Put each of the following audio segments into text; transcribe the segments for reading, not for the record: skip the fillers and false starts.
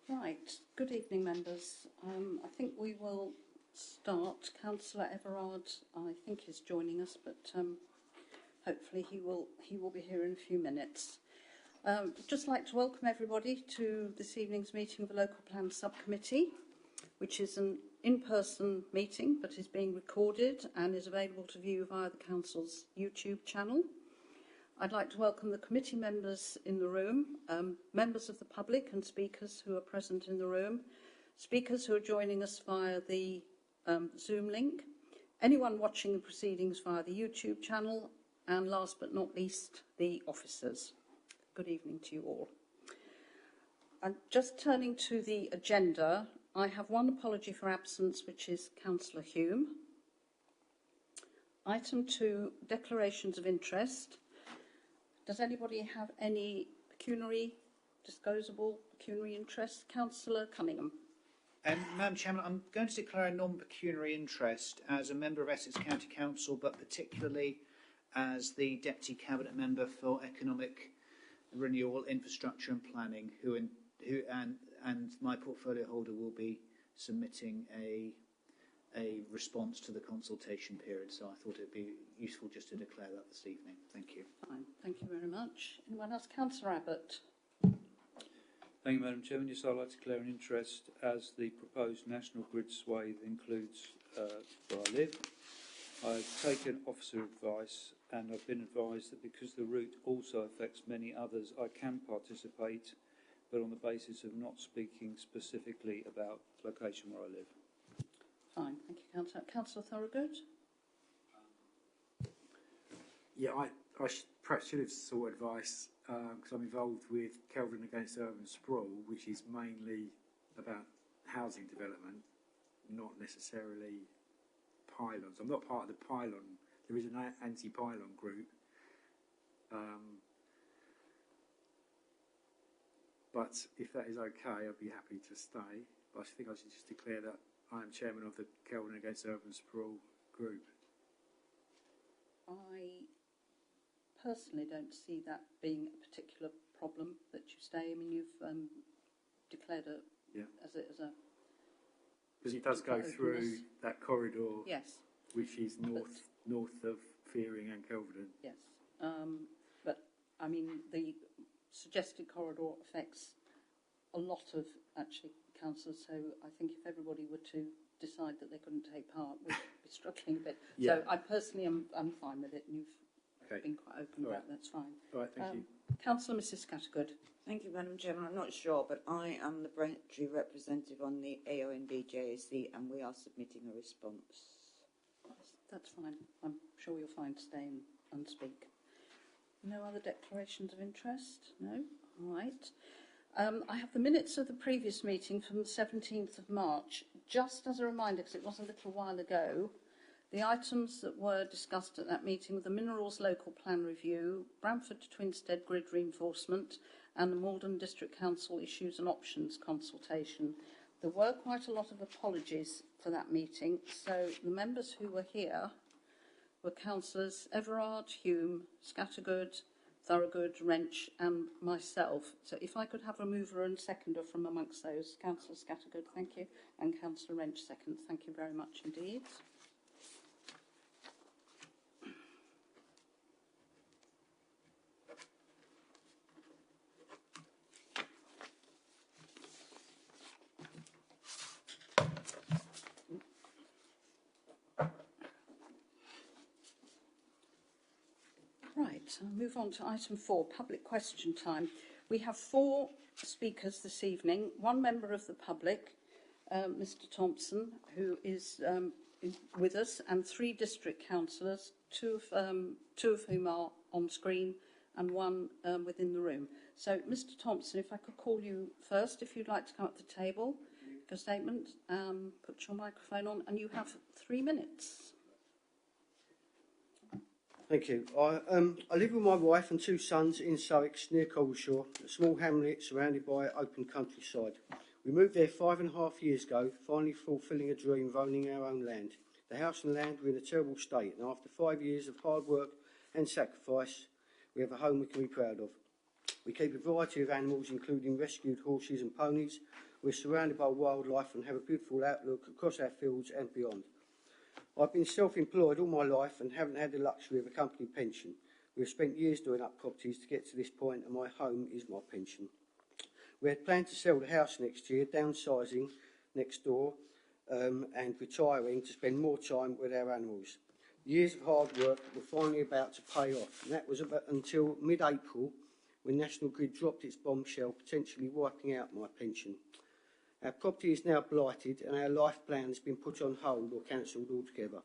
Right, good evening members. I think we will start. Councillor Everard, I think, is joining us, but hopefully he will be here in a few minutes. Just like to welcome everybody to this evening's meeting of the Local Plan Subcommittee, which is an in-person meeting but is being recorded and is available to view via the Council's YouTube channel. I'd like to welcome the committee members in the room, members of the public and speakers who are present in the room, speakers who are joining us via the Zoom link, anyone watching the proceedings via the YouTube channel, and last but not least, the officers. Good evening to you all. And just turning to the agenda, I have one apology for absence, which is Councillor Hume. Item 2, declarations of interest. Does anybody have any disposable pecuniary interest? Councillor Cunningham. Madam Chairman, I'm going to declare a non-pecuniary interest as a member of Essex County Council, but particularly as the Deputy Cabinet Member for Economic Renewal, Infrastructure and Planning, and my portfolio holder will be submitting a response to the consultation period. So I thought it would be useful just to declare that this evening. Thank you. Fine. Thank you very much. Anyone else? Councillor Abbott. Thank you, Madam Chairman. Yes, I'd like to declare an interest as the proposed national grid swathe includes where I live. I've taken officer advice and I've been advised that because the route also affects many others, I can participate, but on the basis of not speaking specifically about location where I live. Fine, thank you, Councillor. Councillor Thorogood? Yeah, I perhaps should have sought advice because I'm involved with Kelvin Against Urban Sprawl, which is mainly about housing development, not necessarily pylons. I'm not part of the pylon. There is an anti-pylon group. But if that is okay, I'd be happy to stay. But I think I should just declare that I am chairman of the Kelvin Against Urban Sprawl group. I personally don't see that being a particular problem that you stay. I mean, you've declared it as a because it does go through that corridor, yes, which is north of Fearing and Kelvedon. Yes, but I mean the suggested corridor affects a lot of actually councillors. So I think if everybody were to decide that they couldn't take part, we'd be struggling a bit. Yeah. So I personally I'm fine with it, and you've been quite open about that. That's fine. All right, thank you. Councillor Mrs. Scattergood. Thank you, Madam Chairman. I'm not sure, but I am the Braintree representative on the AONB JAC, and we are submitting a response. That's fine. I'm sure you'll find stay and speak. No other declarations of interest? No? All right. I have the minutes of the previous meeting from the 17th of March. Just as a reminder, because it was a little while ago, the items that were discussed at that meeting were the Minerals Local Plan Review, Bramford to Twinstead Grid Reinforcement, and the Malden District Council Issues and Options Consultation. There were quite a lot of apologies for that meeting, so the members who were here were Councillors Everard, Hume, Scattergood, Thorogood, Wrench and myself. So if I could have a mover and seconder from amongst those. Councillor Scattergood, thank you, and Councillor Wrench seconds. Thank you very much indeed. Right, I'll move on to item 4, public question time. We have 4 speakers this evening, 1 member of the public, Mr Thompson, who is with us, and 3 district councillors, 2 of whom are on screen and 1 within the room. So, Mr Thompson, if I could call you first, if you'd like to come up to the table, make a statement, put your microphone on, and you have 3 minutes. Thank you. I live with my wife and 2 sons in Surrey, near Coleshaw, a small hamlet surrounded by open countryside. We moved there 5.5 years ago, finally fulfilling a dream of owning our own land. The house and land were in a terrible state, and after 5 years of hard work and sacrifice, we have a home we can be proud of. We keep a variety of animals, including rescued horses and ponies, We're surrounded by wildlife and have a beautiful outlook across our fields and beyond. I've been self-employed all my life and haven't had the luxury of a company pension. We've spent years doing up properties to get to this point, and my home is my pension. We had planned to sell the house next year, downsizing next door, and retiring to spend more time with our animals. Years of hard work were finally about to pay off, and that was about until mid-April, when National Grid dropped its bombshell, potentially wiping out my pension. Our property is now blighted, and our life plan has been put on hold or cancelled altogether.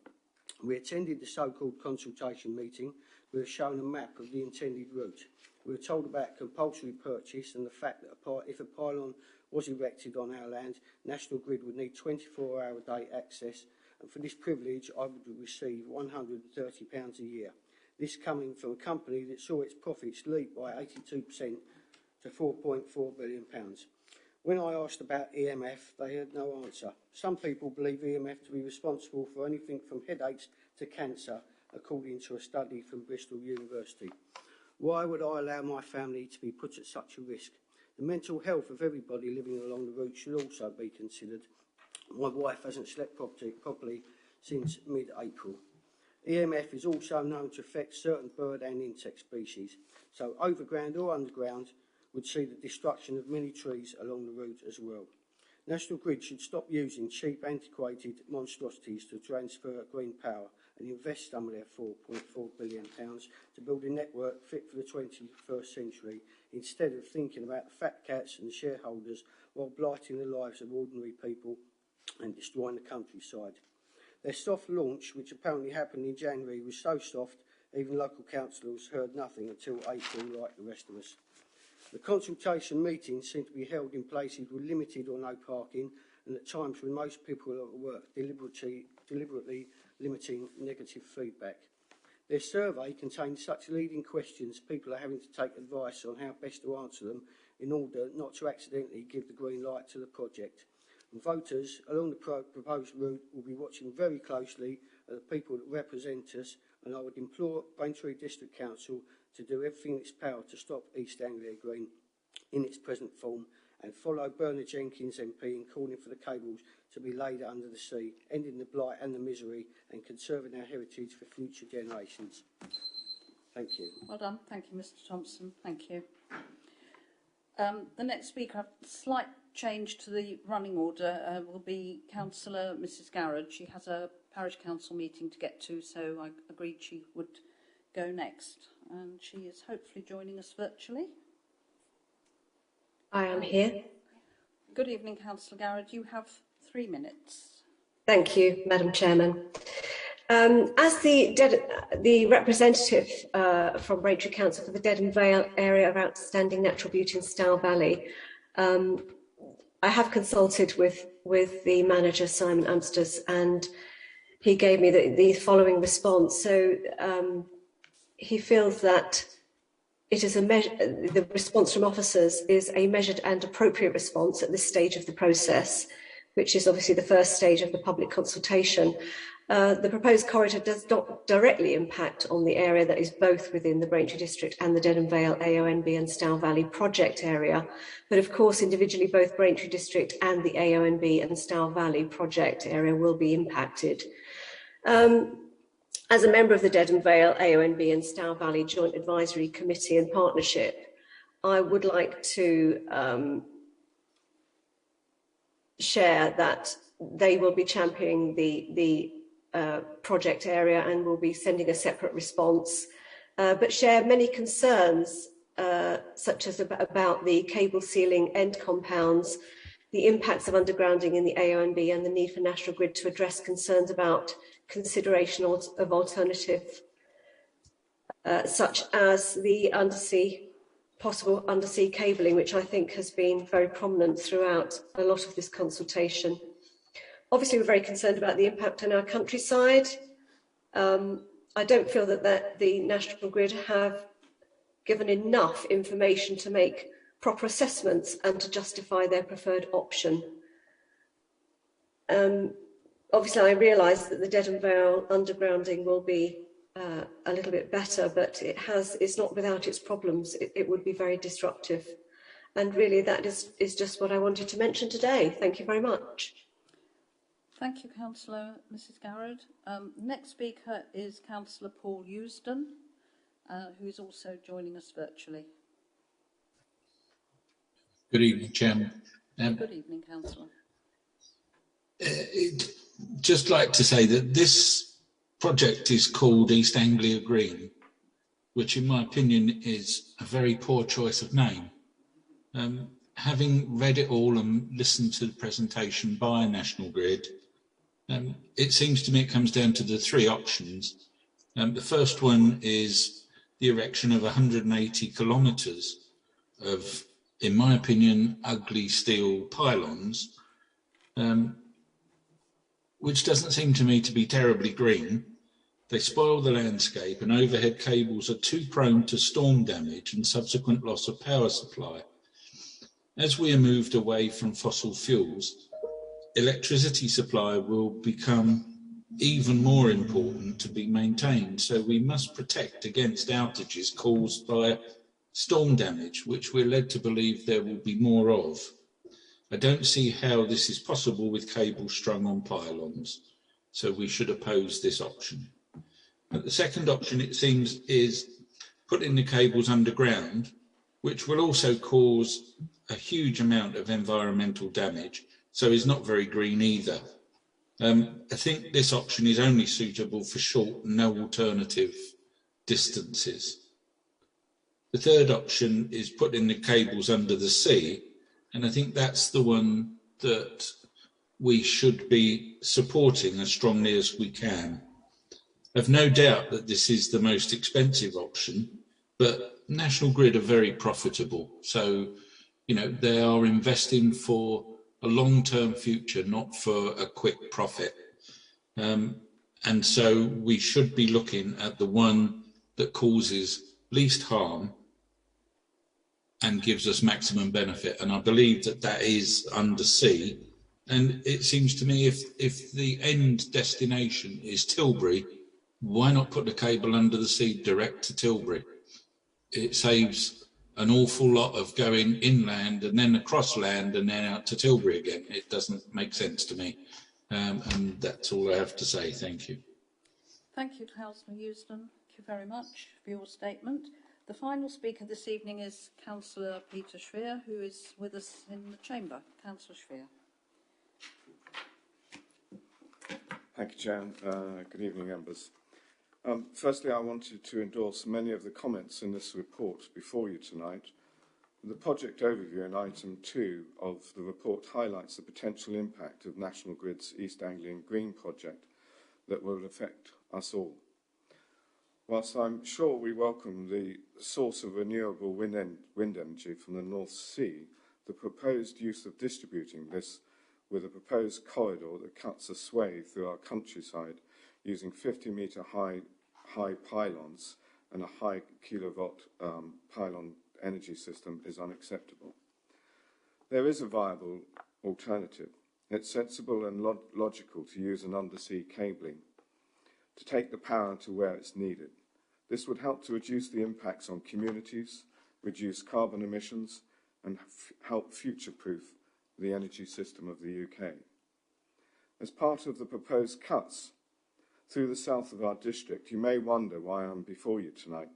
We attended the so-called consultation meeting. We were shown a map of the intended route. We were told about compulsory purchase and the fact that if a pylon was erected on our land, National Grid would need 24-hour-a-day access, and for this privilege I would receive £130 a year. This coming from a company that saw its profits leap by 82% to £4.4 billion. When I asked about EMF, they had no answer. Some people believe EMF to be responsible for anything from headaches to cancer, according to a study from Bristol University. Why would I allow my family to be put at such a risk? The mental health of everybody living along the route should also be considered. My wife hasn't slept properly since mid-April. EMF is also known to affect certain bird and insect species, so overground or underground would see the destruction of many trees along the route as well. National Grid should stop using cheap, antiquated monstrosities to transfer green power and invest some of their £4.4 billion to build a network fit for the 21st century, instead of thinking about the fat cats and shareholders while blighting the lives of ordinary people and destroying the countryside. Their soft launch, which apparently happened in January, was so soft even local councillors heard nothing until April, like the rest of us. The consultation meetings seem to be held in places with limited or no parking, and at times when most people are at work, deliberately limiting negative feedback. Their survey contains such leading questions, people are having to take advice on how best to answer them in order not to accidentally give the green light to the project. And voters along the proposed route will be watching very closely at the people that represent us, and I would implore Braintree District Council to do everything in its power to stop East Anglia Green in its present form, and follow Bernard Jenkins MP in calling for the cables to be laid under the sea, ending the blight and the misery and conserving our heritage for future generations. Thank you. Well done. Thank you, Mr Thompson. Thank you. The next speaker, a slight change to the running order, will be Councillor Mrs Garrod. She has a parish council meeting to get to, so I agreed she would go next. And she is hopefully joining us virtually. I am here. Good evening, Councillor Garrod. You have 3 minutes. Thank you, Madam Chairman. As the representative from Braintree Council for the Dedham Vale area of outstanding natural beauty in Stour Valley, I have consulted with the manager, Simon Amsters, and he gave me the following response. So he feels that it is the response from officers is a measured and appropriate response at this stage of the process, which is obviously the first stage of the public consultation. The proposed corridor does not directly impact on the area that is both within the Braintree District and the Dedham Vale AONB and Stour Valley project area, but of course individually both Braintree District and the AONB and Stour Valley project area will be impacted. As a member of the Dedham Vale AONB and Stour Valley Joint Advisory Committee and Partnership, I would like to share that they will be championing the project area and will be sending a separate response, but share many concerns such as about the cable ceiling end compounds, the impacts of undergrounding in the AONB, and the need for National Grid to address concerns about consideration of alternative such as the possible undersea cabling, which I think has been very prominent throughout a lot of this consultation. Obviously, we're very concerned about the impact on our countryside. I don't feel that the National Grid have given enough information to make proper assessments and to justify their preferred option. Obviously, I realise that the Dedham Vale undergrounding will be a little bit better, but it's not without its problems. It would be very disruptive. And really that is just what I wanted to mention today. Thank you very much. Thank you, Councillor Mrs Garrod. Next speaker is Councillor Paul Eusden, who is also joining us virtually. Good evening, Chairman. Good evening, Councillor. Just like to say that this project is called East Anglia Green, which in my opinion is a very poor choice of name. Having read it all and listened to the presentation by National Grid, it seems to me it comes down to the three options. The first one is the erection of 180 kilometres of, in my opinion, ugly steel pylons, which doesn't seem to me to be terribly green. They spoil the landscape, and overhead cables are too prone to storm damage and subsequent loss of power supply. As we are moved away from fossil fuels, electricity supply will become even more important to be maintained, so we must protect against outages caused by storm damage, which we're led to believe there will be more of. I don't see how this is possible with cables strung on pylons, so we should oppose this option. But the second option, it seems, is putting the cables underground, which will also cause a huge amount of environmental damage, so is not very green either. I think this option is only suitable for short, no alternative distances. The third option is putting the cables under the sea, and I think that's the one that we should be supporting as strongly as we can. I've no doubt that this is the most expensive option, but National Grid are very profitable. So, you know, they are investing for a long-term future, not for a quick profit. And so we should be looking at the one that causes least harm and gives us maximum benefit. And I believe that that is undersea. And it seems to me if the end destination is Tilbury, why not put the cable under the sea direct to Tilbury? It saves an awful lot of going inland and then across land and then out to Tilbury again. It doesn't make sense to me. And that's all I have to say. Thank you. Thank you, Councillor Eusden. Thank you very much for your statement. The final speaker this evening is Councillor Peter Schweer, who is with us in the chamber. Councillor Schweer. Thank you, Chair. Good evening, members. Firstly, I wanted to endorse many of the comments in this report before you tonight. The project overview in item 2 of the report highlights the potential impact of National Grid's East Anglian Green project that will affect us all. Whilst I'm sure we welcome the source of renewable wind energy from the North Sea, the proposed use of distributing this with a proposed corridor that cuts a swathe through our countryside using 50-metre high pylons and a high kilowatt pylon energy system is unacceptable. There is a viable alternative. It's sensible and logical to use an undersea cabling to take the power to where it's needed. This would help to reduce the impacts on communities, reduce carbon emissions, and help future-proof the energy system of the UK. As part of the proposed cuts through the south of our district, you may wonder why I'm before you tonight,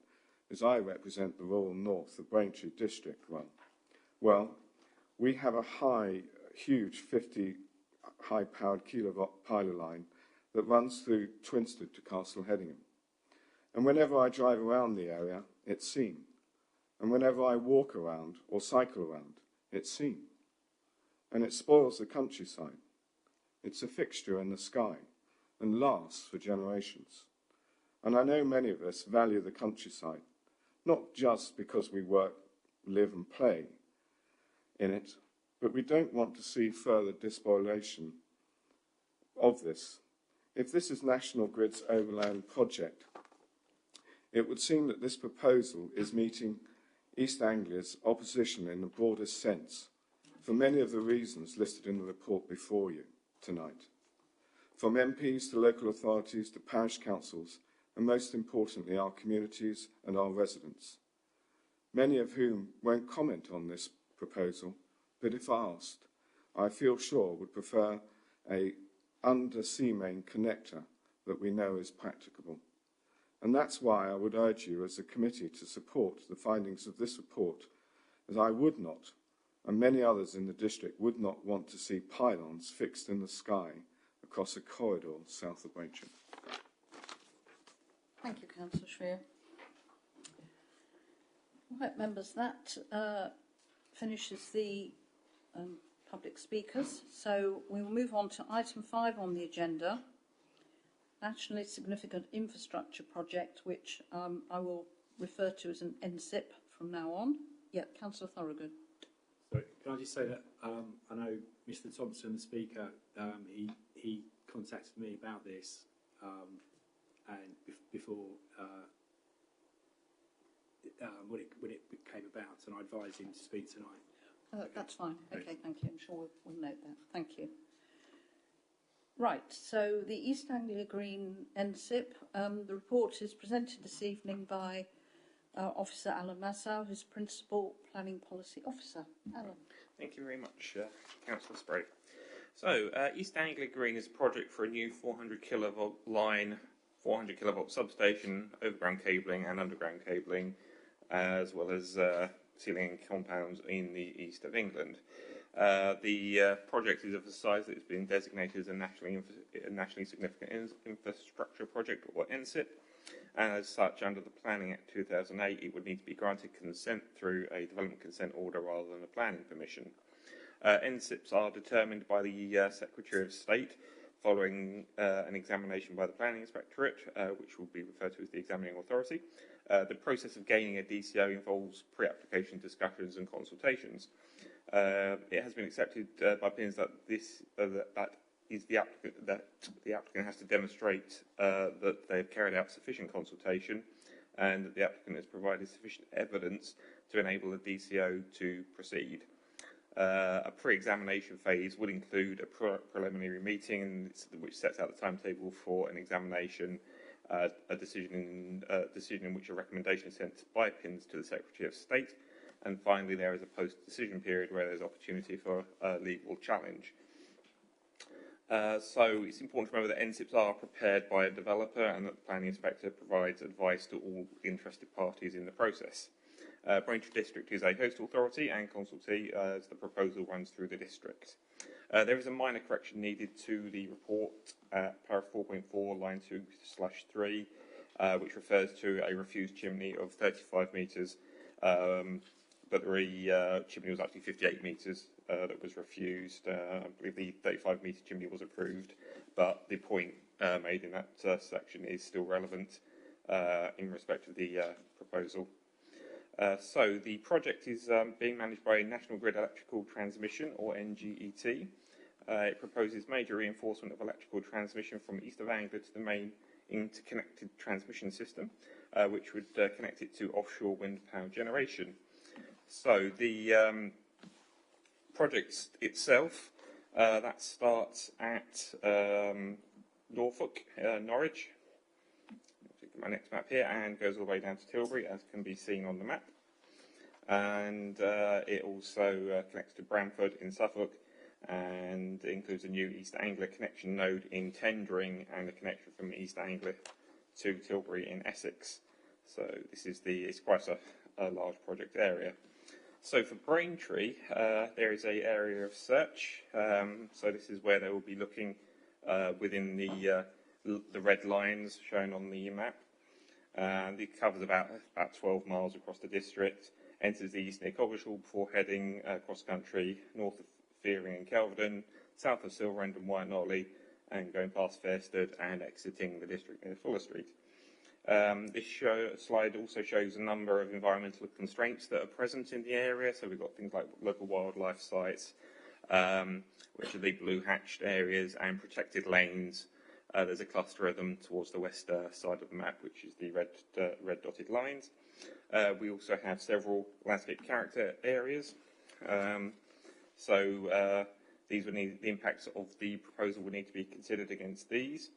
as I represent the rural north of Braintree district. Well, we have a huge 50 high-powered kilowatt pylon line that runs through Twinsted to Castle Hedingham. And whenever I drive around the area, it's seen. And whenever I walk around or cycle around, it's seen. And it spoils the countryside. It's a fixture in the sky and lasts for generations. And I know many of us value the countryside, not just because we work, live and play in it, but we don't want to see further despoilation of this. If this is National Grid's overland project, it would seem that this proposal is meeting East Anglia's opposition in the broadest sense for many of the reasons listed in the report before you tonight. From MPs to local authorities to parish councils, and most importantly our communities and our residents, many of whom won't comment on this proposal, but if asked, I feel sure would prefer a undersea main connector that we know is practicable. And that's why I would urge you as a committee to support the findings of this report, as I would not, and many others in the district would not want to see pylons fixed in the sky across a corridor south of Braintree. Thank you, Councillor Shreer. Right, members, that finishes the public speakers. So we will move on to item 5 on the agenda, nationally significant infrastructure project, which I will refer to as an NSIP from now on. Yeah, Councillor Thorogood. So can I just say that I know Mr. Thompson, the speaker, he contacted me about this and before when it came about, and I advised him to speak tonight. That's fine. Okay, thank you. I'm sure we'll note that. Thank you. Right, so the East Anglia Green NSIP, the report is presented this evening by Officer Alan Massow, who's Principal Planning Policy Officer. Alan. Thank you very much, Councillor Spray. So, East Anglia Green is a project for a new 400 kilovolt line, 400 kilovolt substation, overground cabling and underground cabling, as well as ceiling compounds in the east of England. The project is of a size that has been designated as a nationally significant infrastructure project, or NSIP, and as such, under the Planning Act 2008, it would need to be granted consent through a development consent order rather than a planning permission. NSIPs are determined by the Secretary of State following an examination by the Planning Inspectorate, which will be referred to as the examining authority. The process of gaining a DCO involves pre-application discussions and consultations. It has been accepted by PINS that the applicant has to demonstrate that they have carried out sufficient consultation and that the applicant has provided sufficient evidence to enable the DCO to proceed. A pre-examination phase would include a preliminary meeting which sets out the timetable for an examination, a decision in which a recommendation is sent by PINS to the Secretary of State, and finally there is a post-decision period where there's opportunity for a legal challenge. So it's important to remember that NSIPs are prepared by a developer and that the planning inspector provides advice to all interested parties in the process. Braintree District is a host authority and consultee as the proposal runs through the district. There is a minor correction needed to the report at paragraph 4.4, line 2/3, which refers to a refused chimney of 35 metres, but the chimney was actually 58 metres that was refused. I believe the 35-metre chimney was approved, but the point made in that section is still relevant in respect of the proposal. So the project is being managed by National Grid Electrical Transmission, or NGET. It proposes major reinforcement of electrical transmission from east of Anglia to the main interconnected transmission system, which would connect it to offshore wind power generation. So the project itself, that starts at Norfolk, Norwich, my next map here, and goes all the way down to Tilbury, as can be seen on the map. And it also connects to Bramford in Suffolk, and includes a new East Anglia connection node in Tendring and a connection from East Anglia to Tilbury in Essex. So this is it's quite a large project area. So for Braintree, there is an area of search. So this is where they will be looking within the red lines shown on the map. And it covers about 12 miles across the district, enters the east near Coggeshall before heading across country, north of Fearing and Kelvedon, south of Silverend and Whitenolly, and going past Fairsted and exiting the district near Fuller Street. This slide also shows a number of environmental constraints that are present in the area. So we've got things like local wildlife sites, which are the blue hatched areas, and protected lanes. There's a cluster of them towards the west side of the map, which is the red dotted lines. We also have several landscape character areas. These would need, the impacts of the proposal would need to be considered against these.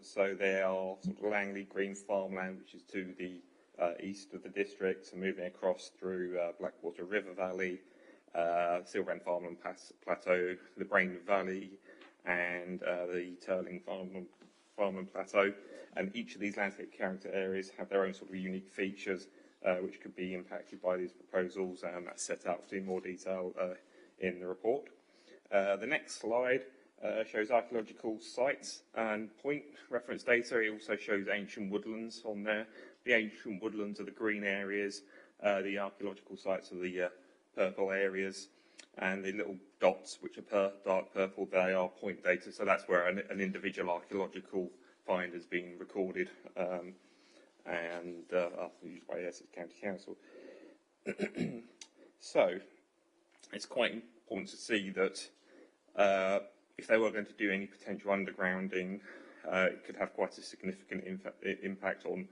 So they are sort of Langley Green farmland, which is to the east of the district, and moving across through Blackwater River Valley, Silverend Farmland Plateau, the Brain Valley, and the Turling Farmland Plateau. And each of these landscape character areas have their own sort of unique features which could be impacted by these proposals, and that's set out in more detail in the report. The next slide shows archaeological sites and point reference data. It also shows ancient woodlands on there. The ancient woodlands are the green areas, the archaeological sites are the purple areas, and the little dots, which are dark purple, they are point data. So that's where an individual archaeological find has been recorded and used by Essex County Council. So it's quite important to see that if they were going to do any potential undergrounding, it could have quite a significant impact on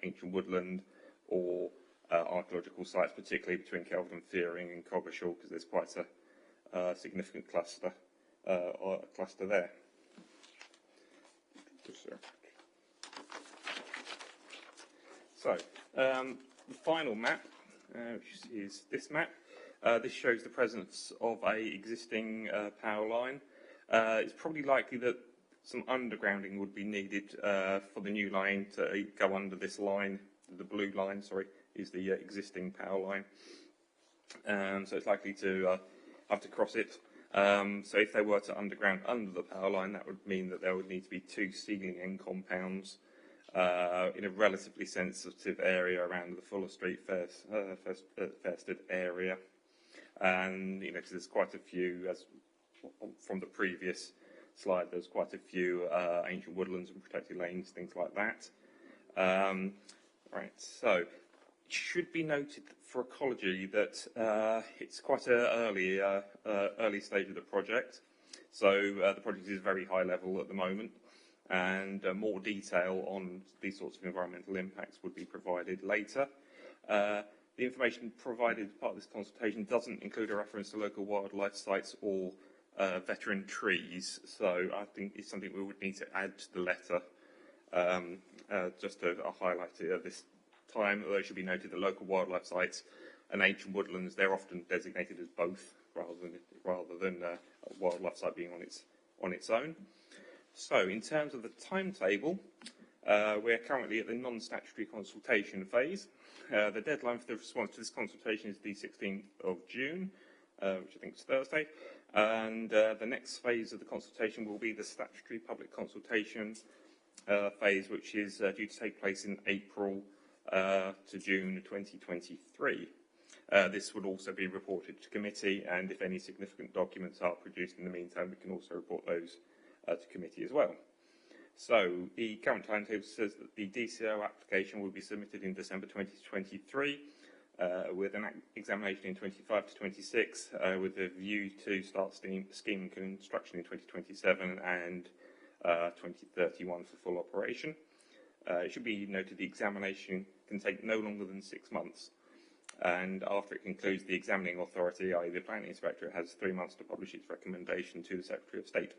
ancient woodland or archaeological sites, particularly between Kelvedon, Fearing and Coggeshall, because there's quite a significant cluster there. So, the final map, which is this map, this shows the presence of a existing power line. It's probably likely that some undergrounding would be needed for the new line to go under this line. The blue line, sorry, is the existing power line. So it's likely to have to cross it. So if they were to underground under the power line, that would mean that there would need to be 2 ceiling end compounds in a relatively sensitive area around the Fuller Street Fairsted area. And, you know, 'cause there's quite a few, as from the previous slide, there's quite a few ancient woodlands and protected lanes, things like that. Right, so it should be noted for ecology that it's quite an early stage of the project. So the project is very high level at the moment, and more detail on these sorts of environmental impacts would be provided later. The information provided as part of this consultation doesn't include a reference to local wildlife sites or veteran trees, so I think it's something we would need to add to the letter just to highlight it at this time. Although it should be noted that local wildlife sites and ancient woodlands, they're often designated as both rather than a wildlife site being on its own. So in terms of the timetable, we're currently at the non-statutory consultation phase. The deadline for the response to this consultation is the 16th of June, which I think is Thursday. And the next phase of the consultation will be the statutory public consultation phase, which is due to take place in April to June 2023. This would also be reported to committee, and if any significant documents are produced in the meantime, we can also report those to committee as well. So the current timetable says that the DCO application will be submitted in December 2023, with an examination in 25 to 26, with a view to start scheme construction in 2027 and 2031 for full operation. It should be noted the examination can take no longer than 6 months, and after it concludes, the examining authority, i.e. the planning inspectorate, has 3 months to publish its recommendation to the Secretary of State.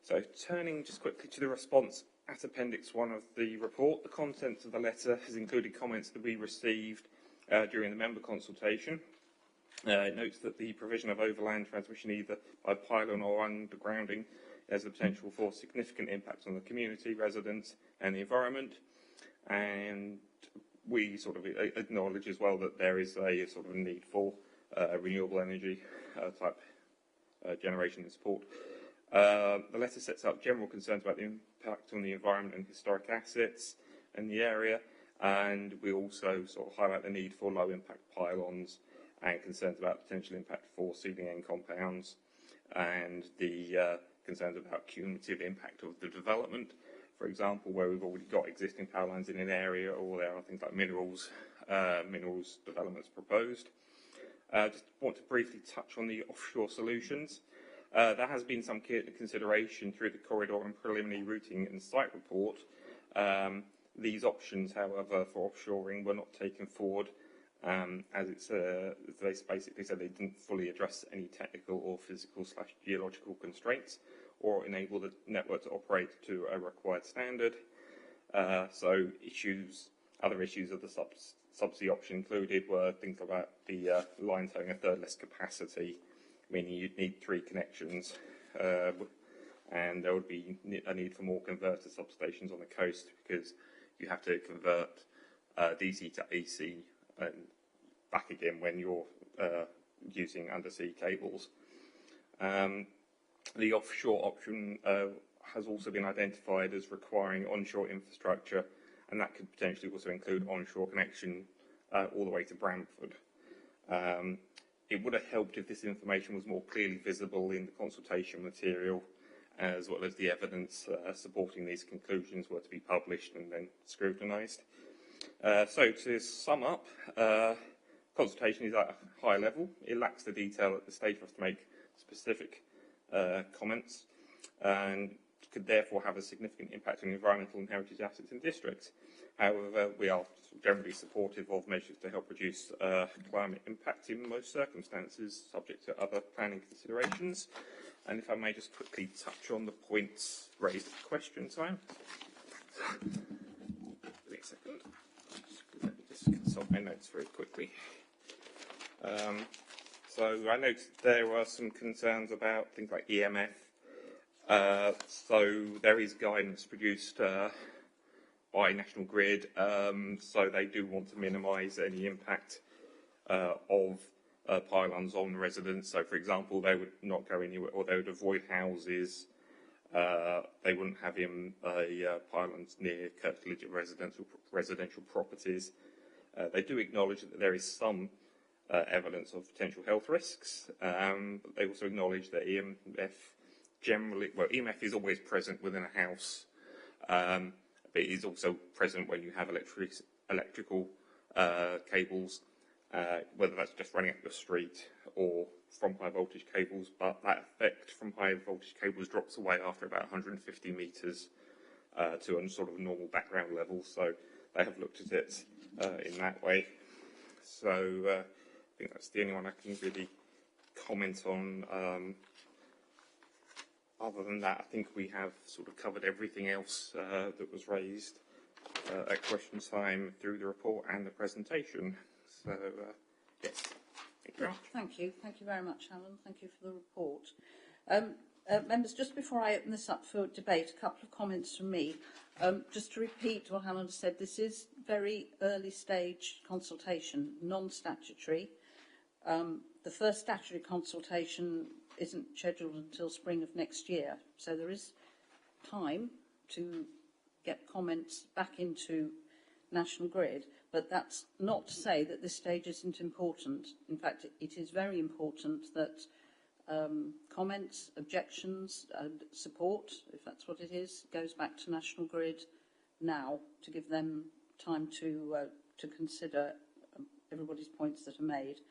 So turning just quickly to the response at Appendix 1 of the report, the contents of the letter has included comments that we received during the member consultation. It notes that the provision of overland transmission either by pylon or undergrounding has the potential for significant impacts on the community, residents and the environment, and we sort of acknowledge as well that there is a sort of need for renewable energy type generation and support. The letter sets out general concerns about the impact on the environment and historic assets in the area, and we also sort of highlight the need for low impact pylons and concerns about potential impact for ceiling end compounds and the concerns about cumulative impact of the development. For example, where we've already got existing power lines in an area, or there are things like minerals developments proposed. Just want to briefly touch on the offshore solutions. There has been some consideration through the corridor and preliminary routing and site report. These options, however, for offshoring were not taken forward, as they basically said they didn't fully address any technical or physical/geological constraints or enable the network to operate to a required standard. So issues Other issues of the subsidy option included were things about the lines having a third less capacity, meaning you'd need 3 connections, and there would be a need for more converter substations on the coast because you have to convert DC to AC and back again when you're using undersea cables. The offshore option has also been identified as requiring onshore infrastructure, and that could potentially also include onshore connection all the way to Bramford. It would have helped if this information was more clearly visible in the consultation material, as well as the evidence supporting these conclusions were to be published and then scrutinised. So to sum up, consultation is at a high level. It lacks the detail at the stage for us to make specific comments, and could therefore have a significant impact on environmental and heritage assets in districts. However, we are generally supportive of measures to help reduce climate impact in most circumstances, subject to other planning considerations. And if I may just quickly touch on the points raised at question time. Wait a second. Let me just consult my notes very quickly. So I noticed there were some concerns about things like EMF. So there is guidance produced by National Grid, so they do want to minimise any impact of pylons on residents. So, for example, they would not go anywhere, or they would avoid houses. They wouldn't have pylons near curtilage of residential properties. They do acknowledge that there is some evidence of potential health risks, but they also acknowledge that EMF is always present within a house, but it is also present when you have electrical cables, whether that's just running up the street or from high voltage cables, but that effect from high voltage cables drops away after about 150 metres to a sort of normal background level, so they have looked at it in that way. So I think that's the only one I can really comment on. Other than that, I think we have sort of covered everything else that was raised at question time through the report and the presentation. So, yes, thank you very much. Thank you. Thank you very much, Alan. Thank you for the report. Members, just before I open this up for debate, a couple of comments from me. Just to repeat what Alan said, this is very early stage consultation, non-statutory. The first statutory consultation isn't scheduled until spring of next year, so there is time to get comments back into National Grid, but that's not to say that this stage isn't important. In fact, it is very important that comments, objections, and support, if that's what it is, goes back to National Grid now to give them time to consider everybody's points that are made.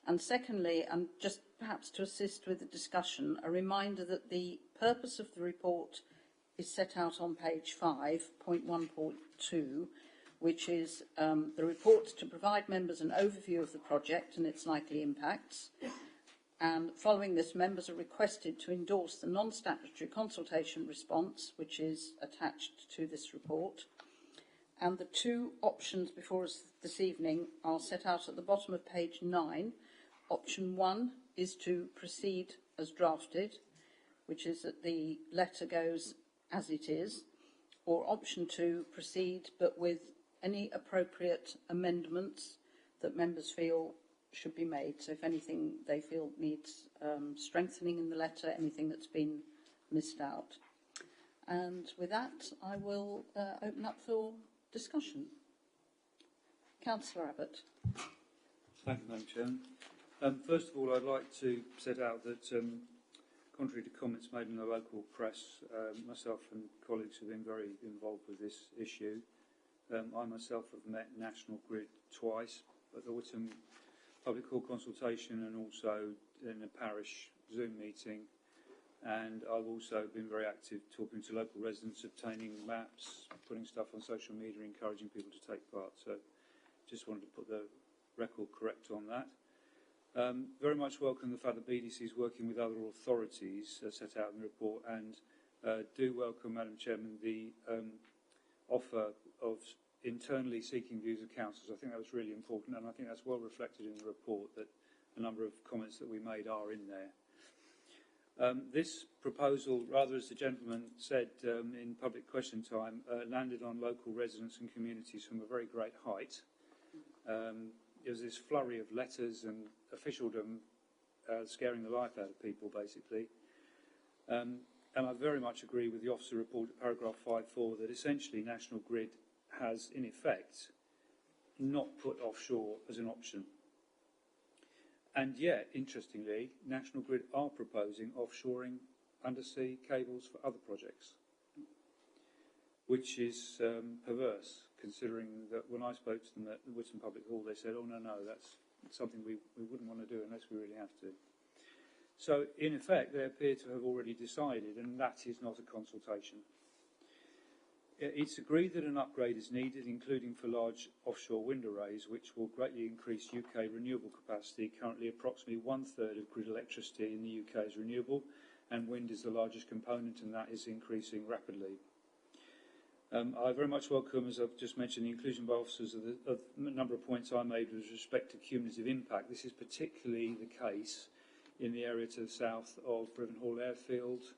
And secondly, and just perhaps to assist with the discussion, a reminder that the purpose of the report is set out on page 5.1.2, which is the report to provide members an overview of the project and its likely impacts. And following this, members are requested to endorse the non-statutory consultation response, which is attached to this report. And the 2 options before us this evening are set out at the bottom of page 9. Option 1 is to proceed as drafted, which is that the letter goes as it is, or option 2, proceed but with any appropriate amendments that members feel should be made. So if anything they feel needs strengthening in the letter, anything that's been missed out. And with that, I will open up for discussion. Councillor Abbott. Thank you, Madam Chairman. First of all, I'd like to set out that, contrary to comments made in the local press, myself and colleagues have been very involved with this issue. I myself have met National Grid twice at the Whittam Public Hall consultation and also in a parish Zoom meeting. And I've also been very active talking to local residents, obtaining maps, putting stuff on social media, encouraging people to take part. So just wanted to put the record correct on that. Very much welcome the fact that BDC is working with other authorities set out in the report, and do welcome, Madam Chairman, the offer of internally seeking views of councils. I think that was really important, and I think that's well reflected in the report that a number of comments that we made are in there. This proposal, rather as the gentleman said in public question time, landed on local residents and communities from a very great height. There was this flurry of letters and officialdom scaring the life out of people, basically. And I very much agree with the officer report at paragraph 5.4 that essentially National Grid has, in effect, not put offshore as an option. And yet, interestingly, National Grid are proposing offshoring undersea cables for other projects, which is perverse, considering that when I spoke to them at the Whitton Public Hall, they said, oh, no, that's something we wouldn't want to do unless we really have to. So, in effect, they appear to have already decided, and that is not a consultation. It's agreed that an upgrade is needed, including for large offshore wind arrays, which will greatly increase UK renewable capacity. Currently, approximately 1/3 of grid electricity in the UK is renewable, and wind is the largest component, and that is increasing rapidly. I very much welcome, as I've just mentioned, the inclusion by officers of a number of points I made with respect to cumulative impact. This is particularly the case in the area to the south of Rivenhall Airfield,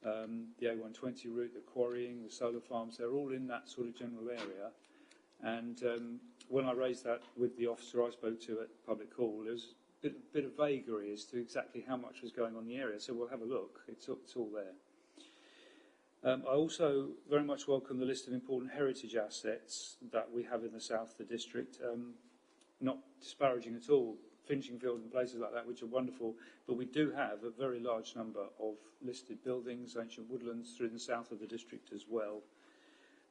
the A120 route, the quarrying, the solar farms. They're all in that sort of general area. And when I raised that with the officer I spoke to at Public Hall, there was a bit of vagary as to exactly how much was going on in the area. So we'll have a look. It's all there. I also very much welcome the list of important heritage assets that we have in the south of the district. Not disparaging at all Finchingfield and places like that, which are wonderful, but we do have a very large number of listed buildings, ancient woodlands through the south of the district as well.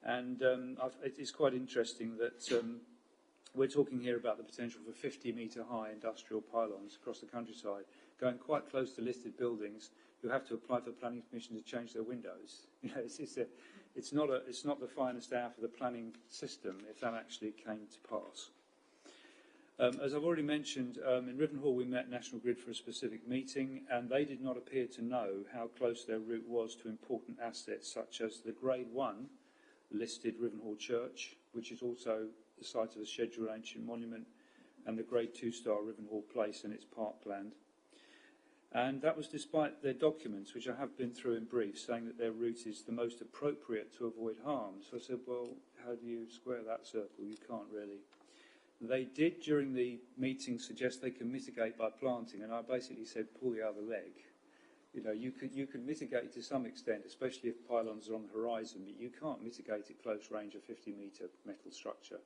And it is quite interesting that we're talking here about the potential for 50-metre high industrial pylons across the countryside, going quite close to listed buildings who have to apply for planning permission to change their windows. You know, it's not the finest hour for the planning system if that actually came to pass. As I've already mentioned, in Rivenhall we met National Grid for a specific meeting, and they did not appear to know how close their route was to important assets such as the Grade 1 listed Rivenhall Church, which is also the site of a scheduled ancient monument, and the Grade 2-star Rivenhall Place and its parkland. And that was despite their documents, which I have been through in brief, saying that their route is the most appropriate to avoid harm. So I said, well, how do you square that circle? You can't really. They did, during the meeting, suggest they can mitigate by planting, and I basically said, pull the other leg. You know, you can mitigate to some extent, especially if pylons are on the horizon, but you can't mitigate at close range a 50-metre metal structure.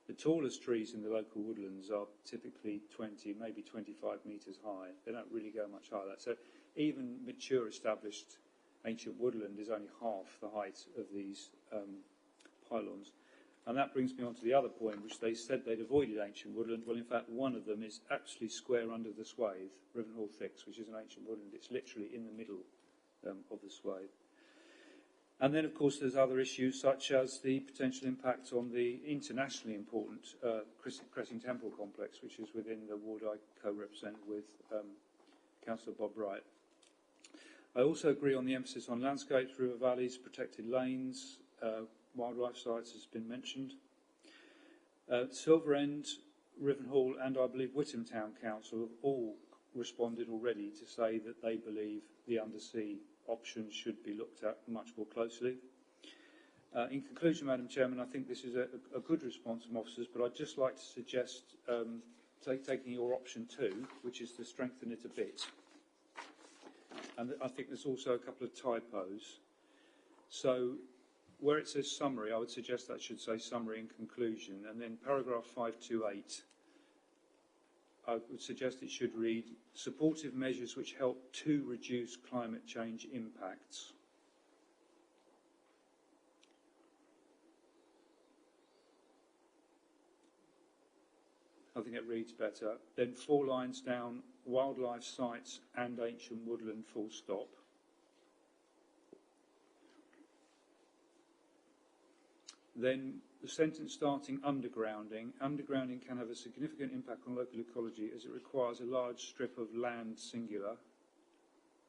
The tallest trees in the local woodlands are typically 20, maybe 25 metres high. They don't really go much higher than that. So even mature, established ancient woodland is only half the height of these pylons. And that brings me on to the other point, which they said they'd avoided ancient woodland. Well, in fact, one of them is actually square under the swathe, Rivenhall Thicks, which is an ancient woodland. It's literally in the middle of the swathe. And then, of course, there's other issues, such as the potential impact on the internationally important Cressing Temple complex, which is within the ward I co-represent with Councillor Bob Wright. I also agree on the emphasis on landscapes, river valleys, protected lanes, wildlife sites has been mentioned. Silver End, Rivenhall and I believe Whittam Town Council have all responded already to say that they believe the undersea options should be looked at much more closely. In conclusion, Madam Chairman, I think this is a good response from officers, but I'd just like to suggest taking your option 2, which is to strengthen it a bit. And I think there's also a couple of typos. So where it says summary, I would suggest that should say summary and conclusion. And then paragraph 528, I would suggest it should read supportive measures which help to reduce climate change impacts. I think it reads better. Then 4 lines down, wildlife sites and ancient woodland, full stop. Then the sentence starting undergrounding. Undergrounding can have a significant impact on local ecology as it requires a large strip of land, singular,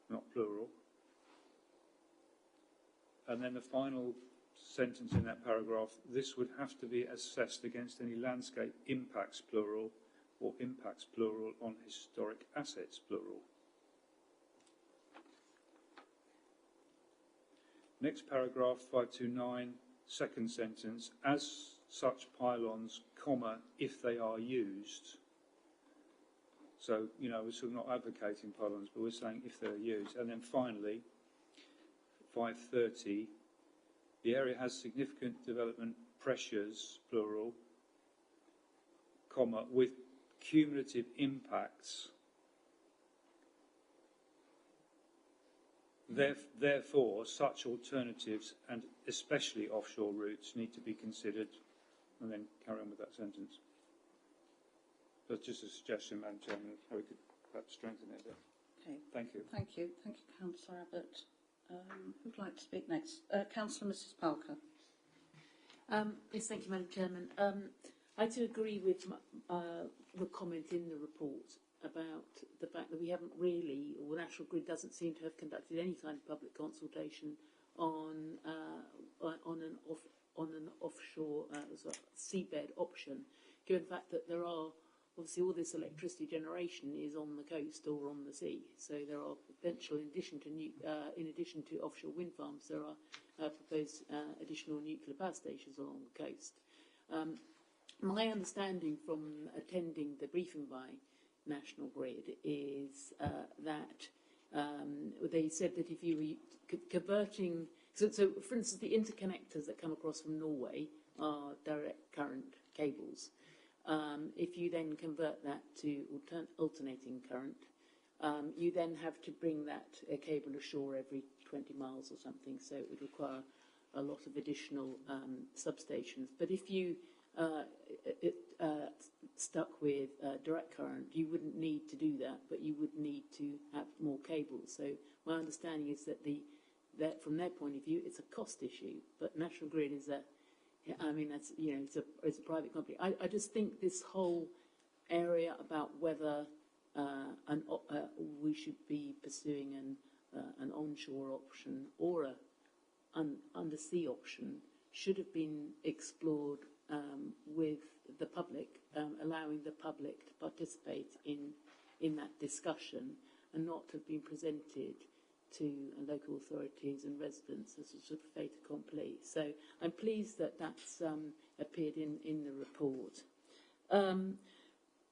not plural. And then the final sentence in that paragraph, this would have to be assessed against any landscape impacts, plural, or impacts, plural, on historic assets, plural. Next paragraph, 529, second sentence, as such pylons, comma, if they are used. So, you know, we're sort of not advocating pylons, but we're saying if they're used. And then finally, 530, the area has significant development pressures, plural, comma, with cumulative impacts. Therefore, such alternatives and especially offshore routes need to be considered, and then carry on with that sentence. That's just a suggestion, Madam Chairman, how we could perhaps strengthen it a bit. Okay. Thank you. Thank you. Thank you, Councillor Abbott. Who'd like to speak next? Councillor Mrs. Parker. Yes, thank you, Madam Chairman. I do agree with the comment in the report about the fact that we haven't really, or National Grid doesn't seem to have conducted any kind of public consultation on an offshore seabed option, given the fact that there are obviously all this electricity generation is on the coast or on the sea. So there are potential, in addition to offshore wind farms, there are proposed additional nuclear power stations along the coast. My understanding from attending the briefing by National Grid is that they said that if you were converting, so for instance, the interconnectors that come across from Norway are direct current cables. If you then convert that to alternating current, you then have to bring that cable ashore every 20 miles or something, so it would require a lot of additional substations. But if you stuck with direct current, you wouldn't need to do that, but you would need to have more cables. So my understanding is that that from their point of view, it's a cost issue, but National Grid is a, I mean, that's, you know, it's a private company. I just think this whole area about whether we should be pursuing an onshore option or an undersea option should have been explored with the public, allowing the public to participate in that discussion, and not have been presented to local authorities and residents as a sort of fait accompli. So I'm pleased that that's appeared in the report.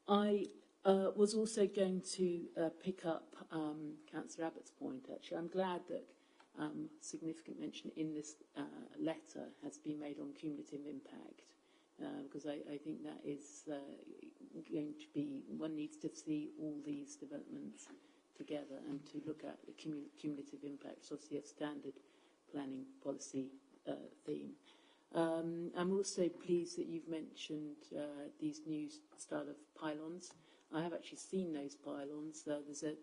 I was also going to pick up Councillor Abbott's point, actually. I'm glad that significant mention in this letter has been made on cumulative impact, because I think that is going to be, one needs to see all these developments together and to look at the cumulative impact. It's obviously a standard planning policy theme. I'm also pleased that you've mentioned these new style of pylons. I have actually seen those pylons.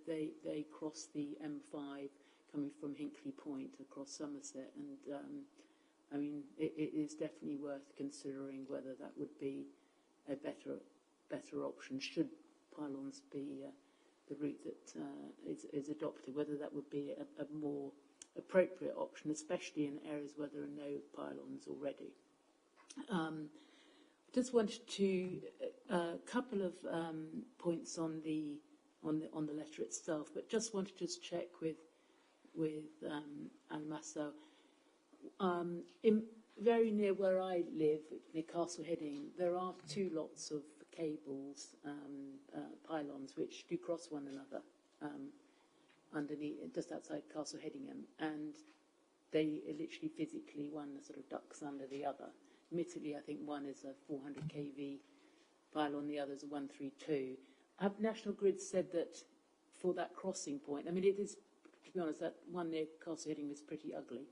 They cross the M5 coming from Hinkley Point across Somerset, and I mean it is definitely worth considering whether that would be a better option should pylons be the route that is adopted, whether that would be a more appropriate option, especially in areas where there are no pylons already. Just wanted to a couple of points on the letter itself, but just wanted to check with Almassa. Very near where I live, near Castle Heading, there are two lots of cables, pylons, which do cross one another underneath, just outside Castle Hedingham, and they literally physically, one sort of ducks under the other. Admittedly, I think one is a 400 kV pylon, the other is a 132. Have National Grid said that for that crossing point, I mean, it is, to be honest, that one near Castle Hedingham is pretty ugly.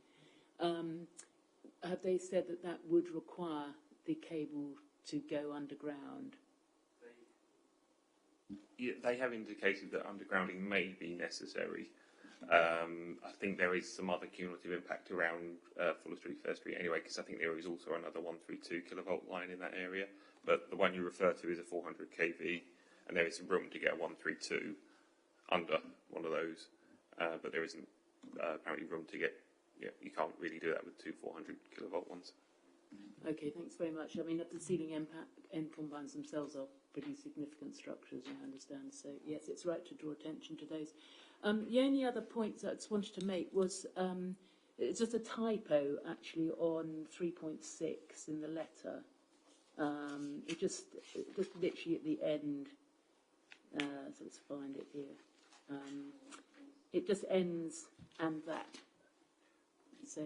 Have they said that that would require the cable to go underground? Yeah, they have indicated that undergrounding may be necessary. I think there is some other cumulative impact around Fuller Street, First Street anyway, because I think there is also another 132 kilovolt line in that area. But the one you refer to is a 400 kV, and there is some room to get a 132 under one of those. But there isn't apparently room to get you can't really do that with two 400 kilovolt ones. Okay, thanks very much. I mean, the ceiling end combines themselves are pretty significant structures, I understand. So, yes, it's right to draw attention to those. The only other point that I just wanted to make was it's just a typo, actually, on 3.6 in the letter. It just literally at the end, so let's find it here. It just ends "and that." So,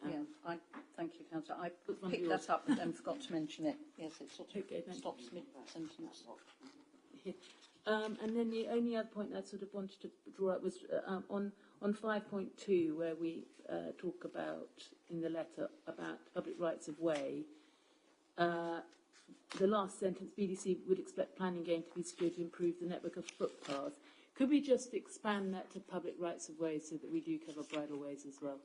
yeah, I thank you, Councillor. I picked that up but then forgot to mention it. Yes, it sort of stops mid-sentence. And then the only other point I sort of wanted to draw up was on 5.2, where we talk about, in the letter, about public rights of way. The last sentence, BDC would expect planning gain to be secured to improve the network of footpaths. Could we just expand that to public rights of way so that we do cover bridleways as well?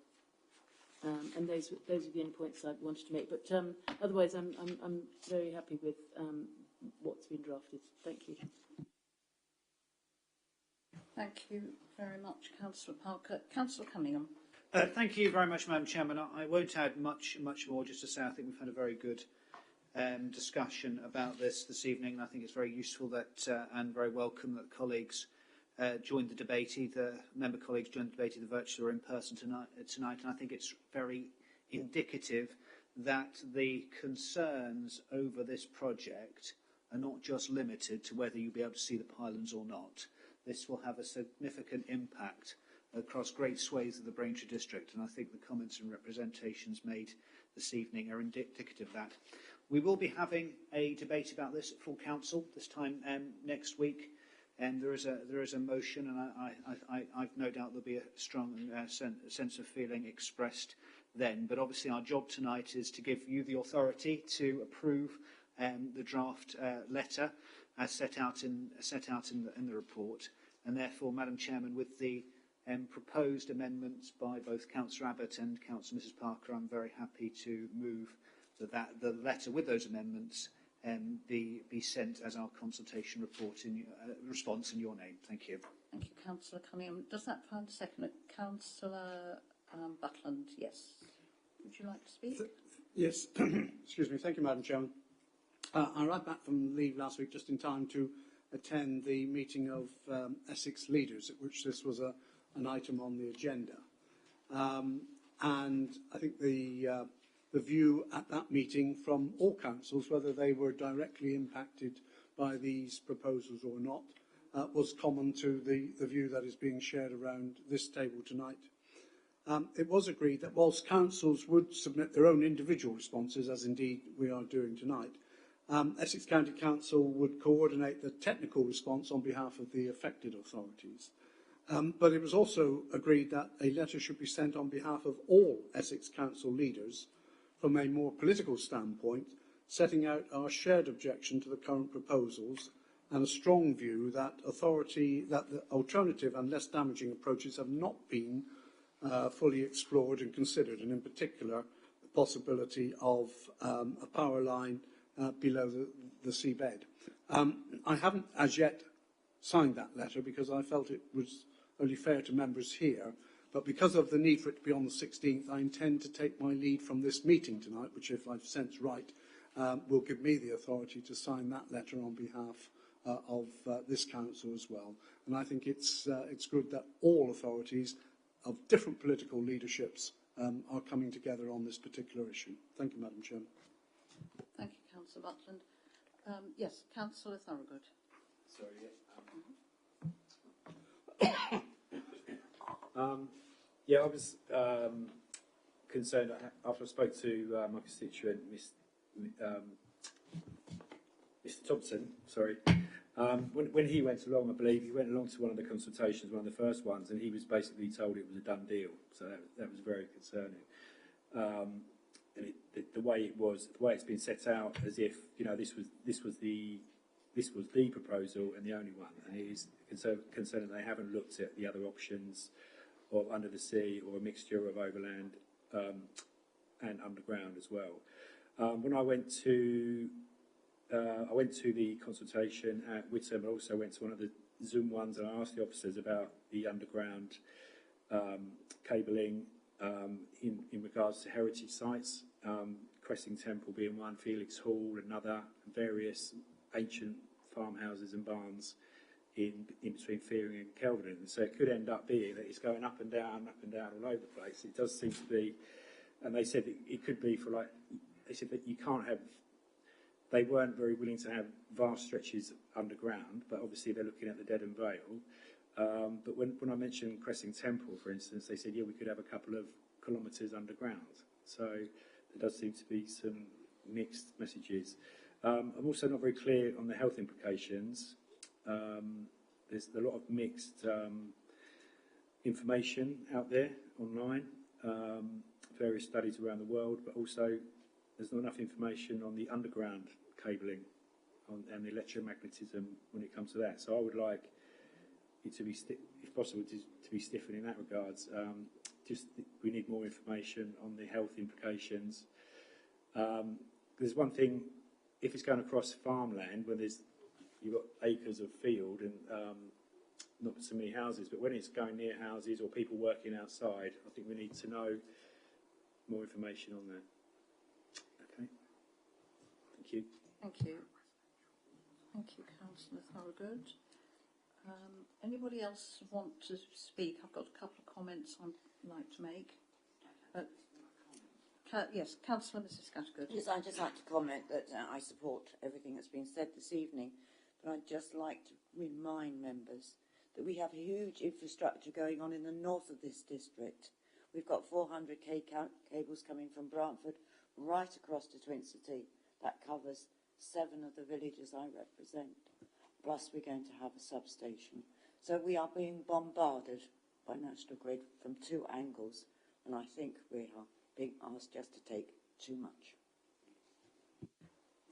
And those are the only points I wanted to make. But otherwise, I'm very happy with what's been drafted. Thank you. Thank you very much, Councillor Parker. Councillor Cunningham. Thank you very much, Madam Chairman. I won't add much more, just to say I think we've had a very good discussion about this evening. I think it's very useful that and very welcome that colleagues joined the debate, either member colleagues joined the debate either virtually or in person tonight. And I think it's very indicative that the concerns over this project are not just limited to whether you'll be able to see the pylons or not. This will have a significant impact across great swathes of the Braintree district, and I think the comments and representations made this evening are indicative of that. We will be having a debate about this at full council this time next week. And there is a motion, and I've no doubt there'll be a strong sense of feeling expressed then. But obviously, our job tonight is to give you the authority to approve the draft letter as set out in the report. And therefore, Madam Chairman, with the proposed amendments by both Councillor Abbott and Councillor Mrs. Parker, I'm very happy to move that the letter with those amendments be sent as our consultation report in response in your name. Thank you. Thank you, Councillor Cunningham. Does that find a second? Councillor Butland, yes. Would you like to speak? Yes. Excuse me. Thank you, Madam Chairman. I arrived back from leave last week just in time to attend the meeting of Essex leaders, at which this was an item on the agenda. And I think the view at that meeting from all councils, whether they were directly impacted by these proposals or not, was common to the view that is being shared around this table tonight. It was agreed that whilst councils would submit their own individual responses, as indeed we are doing tonight, Essex County Council would coordinate the technical response on behalf of the affected authorities. But it was also agreed that a letter should be sent on behalf of all Essex Council leaders from a more political standpoint, setting out our shared objection to the current proposals and a strong view that the alternative and less damaging approaches have not been fully explored and considered, and in particular the possibility of a power line below the seabed. I haven't as yet signed that letter because I felt it was only fair to members here, but because of the need for it to be on the 16th, I intend to take my lead from this meeting tonight, which, if I've sensed right, will give me the authority to sign that letter on behalf of this council as well. And I think it's good that all authorities of different political leaderships are coming together on this particular issue. Thank you, Madam Chairman. Thank you, Councillor Butland. Yes, Councillor Thorogood. Sorry, yeah, I was concerned after I spoke to my constituent, Mr. Thompson. Sorry, when he went along, I believe he went along to one of the consultations, one of the first ones, and he was basically told it was a done deal. So that was very concerning. And the way it's been set out, as if this was the proposal and the only one, and it is concerning they haven't looked at the other options of under the sea or a mixture of overland and underground as well. When I went to the consultation at Whittam, I also went to one of the Zoom ones, and I asked the officers about the underground cabling in regards to heritage sites, Cresting Temple being one, Felix Hall another, various ancient farmhouses and barns in between Fearing and Kelvin. And so it could end up being that it's going up and down all over the place. It does seem to be, and they said it could be for like, they said that you can't have, they weren't very willing to have vast stretches underground, but obviously they're looking at the Dedham Vale. But when I mentioned Cresting Temple, for instance, they said, yeah, we could have a couple of kilometres underground. So there does seem to be some mixed messages. I'm also not very clear on the health implications. There's a lot of mixed information out there online, various studies around the world, but also there's not enough information on the underground cabling and the electromagnetism when it comes to that. So I would like it to be, if possible, to be stiffened in that regards. We need more information on the health implications. There's one thing, if it's going across farmland, when you've got acres of field and not so many houses, but when it's going near houses or people working outside, I think we need to know more information on that. Okay. Thank you. Thank you. Thank you, Councillor Thorogood. Anybody else want to speak? I've got a couple of comments I'd like to make. Yes, Councillor Mrs. Scattergood. Yes, I'd just like to comment that I support everything that's been said this evening, but I'd just like to remind members that we have a huge infrastructure going on in the north of this district. We've got 400 cables coming from Brantford right across to Twin City. That covers 7 of the villages I represent. Plus we're going to have a substation. So we are being bombarded by National Grid from 2 angles, and I think we are being asked just to take too much.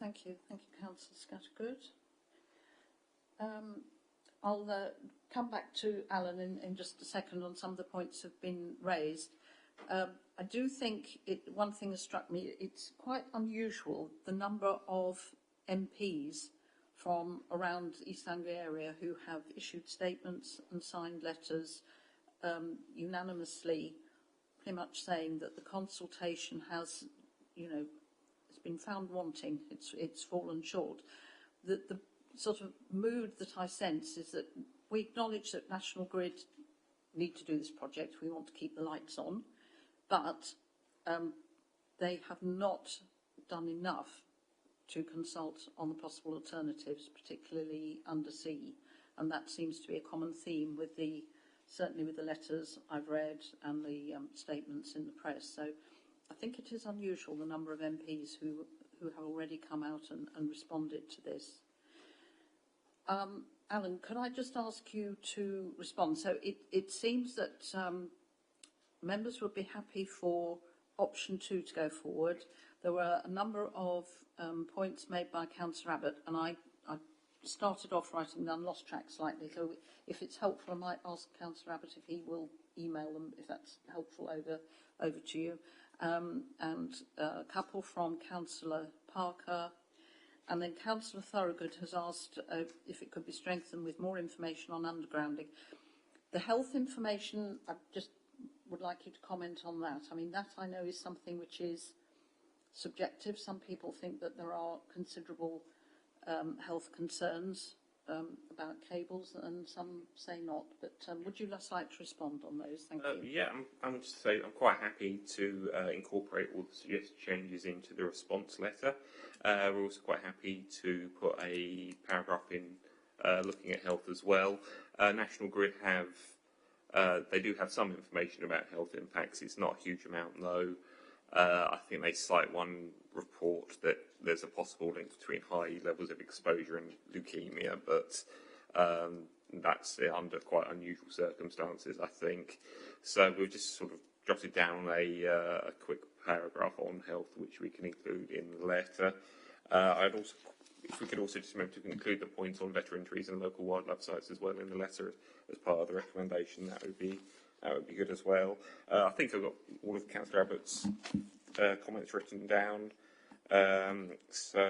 Thank you, Councillor Scattergood. I'll come back to Alan in just a second on some of the points that have been raised. I do think one thing has struck me, it's quite unusual the number of MPs from around the East Anglia area who have issued statements and signed letters unanimously, pretty much saying that the consultation has, it's been found wanting, it's fallen short. The sort of mood that I sense is that we acknowledge that National Grid need to do this project, we want to keep the lights on, but they have not done enough to consult on the possible alternatives, particularly undersea, and that seems to be a common theme with certainly with the letters I've read and the statements in the press. So I think it is unusual the number of MPs who have already come out and responded to this. Alan, could I just ask you to respond? So it seems that members would be happy for option 2 to go forward. There were a number of points made by Councillor Abbott, and I started off writing down, lost track slightly, so if it's helpful I might ask Councillor Abbott if he will email them, if that's helpful, over to you. And a couple from Councillor Parker, and then Councillor Thorogood has asked if it could be strengthened with more information on undergrounding. The health information, I just would like you to comment on that. I mean, that I know is something which is subjective. Some people think that there are considerable health concerns about cables, and some say not. But would you just like to respond on those? Thank you. Yeah, I'm just saying I'm quite happy to incorporate all the suggested changes into the response letter. We're also quite happy to put a paragraph in looking at health as well. National Grid they do have some information about health impacts. It's not a huge amount though. I think they cite one report that there's a possible link between high levels of exposure and leukemia, but that's under quite unusual circumstances, I think. So we've just sort of jotted down a quick paragraph on health, which we can include in the letter. If we could also just remember to include the points on veteran trees and local wildlife sites as well in the letter as part of the recommendation, that would be good as well. I think I've got all of Councillor Abbott's comments written down. So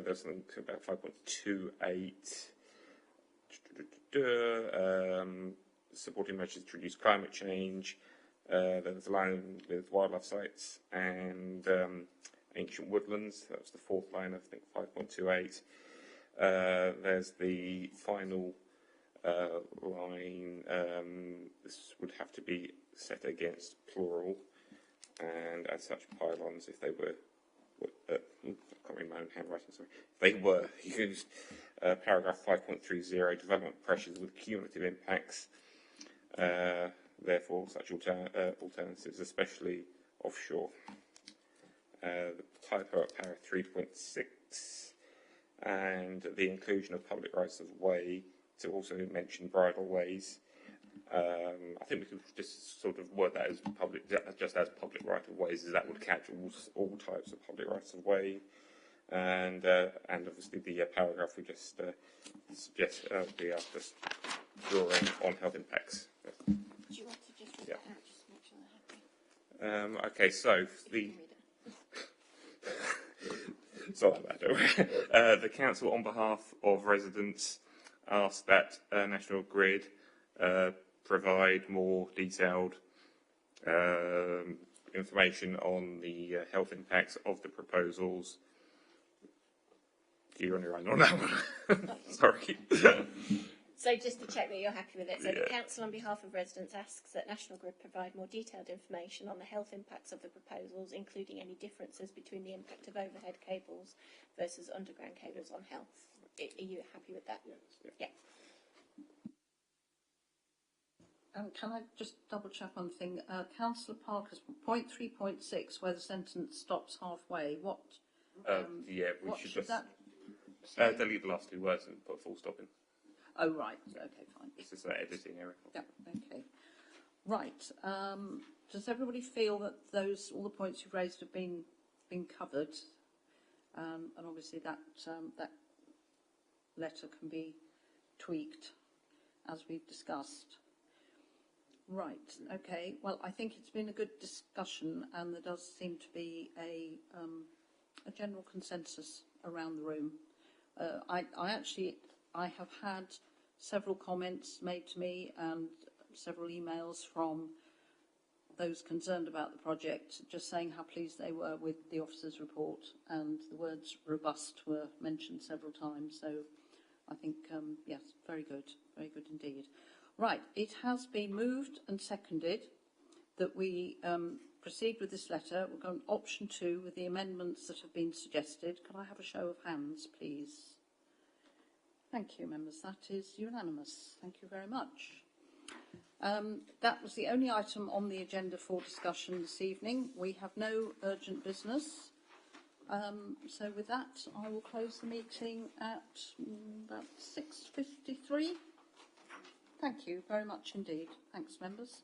there's something about 5.28. Supporting measures to reduce climate change. There was a line with wildlife sites and ancient woodlands. That was the fourth line, I think 5.28. There's the final line. This would have to be set against plural, and as such, pylons, if they were, I can't read my own handwriting, sorry, if they were used. Paragraph 5.30, development pressures with cumulative impacts. Therefore, such alternatives, especially offshore. The typo at paragraph 3.6, and the inclusion of public rights of way to also mention bridle ways. I think we could just sort of word that as public, just as public right of ways, as that would catch all types of public rights of way. And obviously the paragraph we just suggest we are just drawing on health impacts. Do you want to just read that out, just to make sure they're happy? Okay, so sorry about that. The council, on behalf of residents, asked that National Grid provide more detailed information on the health impacts of the proposals. You're on your own on that one. Sorry. So just to check that you're happy with it. So the council, on behalf of residents, asks that National Grid provide more detailed information on the health impacts of the proposals, including any differences between the impact of overhead cables versus underground cables on health. Are you happy with that? Yes. Yeah. Can I just double check one thing? Councillor Parker's point 3.6, where the sentence stops halfway. What? We what should just that delete the last two words and put a full stop in. Oh, right. Okay, fine. It's just that editing error. Yeah. Okay. Right. Does everybody feel that all the points you've raised have been covered? And obviously that letter can be tweaked as we've discussed. Right. Okay. Well, I think it's been a good discussion, and there does seem to be a general consensus around the room. I have had several comments made to me and several emails from those concerned about the project, just saying how pleased they were with the officer's report, and the words robust were mentioned several times. So I think, yes, very good indeed. Right, it has been moved and seconded that we proceed with this letter. We'll go on option 2 with the amendments that have been suggested. Could I have a show of hands, please? Thank you, members. That is unanimous. Thank you very much. That was the only item on the agenda for discussion this evening. We have no urgent business. So with that, I will close the meeting at about 6:53. Thank you very much indeed. Thanks, members.